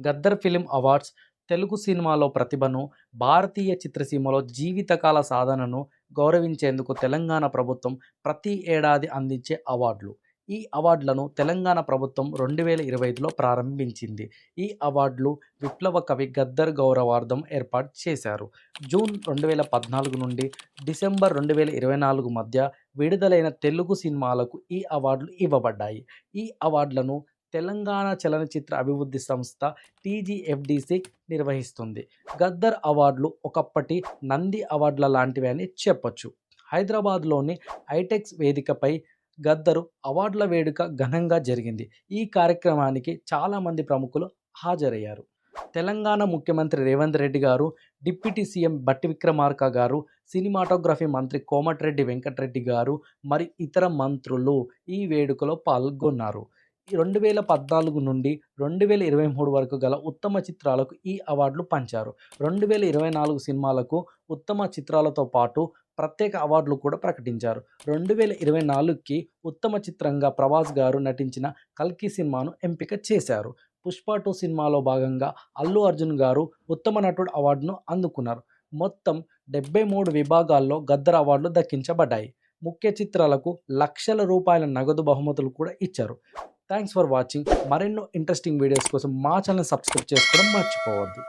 Gaddar film awards Telugu సినిమాలో ప్రతిభను, భారతీయ చిత్రసీమలో జీవితకాల సాధనను గౌరవించేందుకు తెలంగాణ ప్రభుత్వం ప్రతి ఏడాది అందించే అవార్డులు. ఈ అవార్డులను తెలంగాణ ప్రభుత్వం 2025లో ప్రారంభించింది. ఈ అవార్డులు విప్లవ కవి గద్దర్ గౌరవార్థం ఏర్పాటు చేశారు. జూన్ 2014 నుండి డిసెంబర్ 2024 మధ్య విడుదలైన తెలుగు సినిమాలకు ఈ అవార్డులు ఇవ్వబడ్డాయి. ఈ అవార్డులను తెలంగాణ చలనచిత్ర అభివృద్ధి సంస్థ టీజీఎఫ్డిసి నిర్వహిస్తుంది. గద్దర్ అవార్డులు ఒకప్పటి నంది అవార్డుల లాంటివి అని చెప్పొచ్చు. హైదరాబాద్లోని ఐటెక్స్ వేదికపై గద్దరు అవార్డుల వేడుక ఘనంగా జరిగింది. ఈ కార్యక్రమానికి చాలామంది ప్రముఖులు హాజరయ్యారు. తెలంగాణ ముఖ్యమంత్రి రేవంత్ రెడ్డి గారు, డిప్యూటీ సీఎం బట్టి విక్రమార్క గారు, సినిమాటోగ్రఫీ మంత్రి కోమటిరెడ్డి వెంకటరెడ్డి గారు మరి ఇతర మంత్రులు ఈ వేడుకలో పాల్గొన్నారు. 2014 నుండి 2023 వరకు గల ఉత్తమ చిత్రాలకు ఈ అవార్డులు పంచారు. 2024 సినిమాలకు ఉత్తమ చిత్రాలతో పాటు ప్రత్యేక అవార్డులు కూడా ప్రకటించారు. 2024కి ఉత్తమ చిత్రంగా ప్రభాస్ గారు నటించిన కల్కి సినిమాను ఎంపిక చేశారు. పుష్ప 2 సినిమాలో భాగంగా అల్లు అర్జున్ గారు ఉత్తమ నటుడు అవార్డును అందుకున్నారు. మొత్తం 73 విభాగాల్లో గద్దర్ అవార్డులు దక్కించబడ్డాయి. ముఖ్య చిత్రాలకు లక్షల రూపాయల నగదు బహుమతులు కూడా ఇచ్చారు. Thanks for watching. మరెన్నో ఇంట్రెస్టింగ్ వీడియోస్ కోసం మా ఛానల్ సబ్స్క్రైబ్ చేసుకోవడం మర్చిపోవద్దు.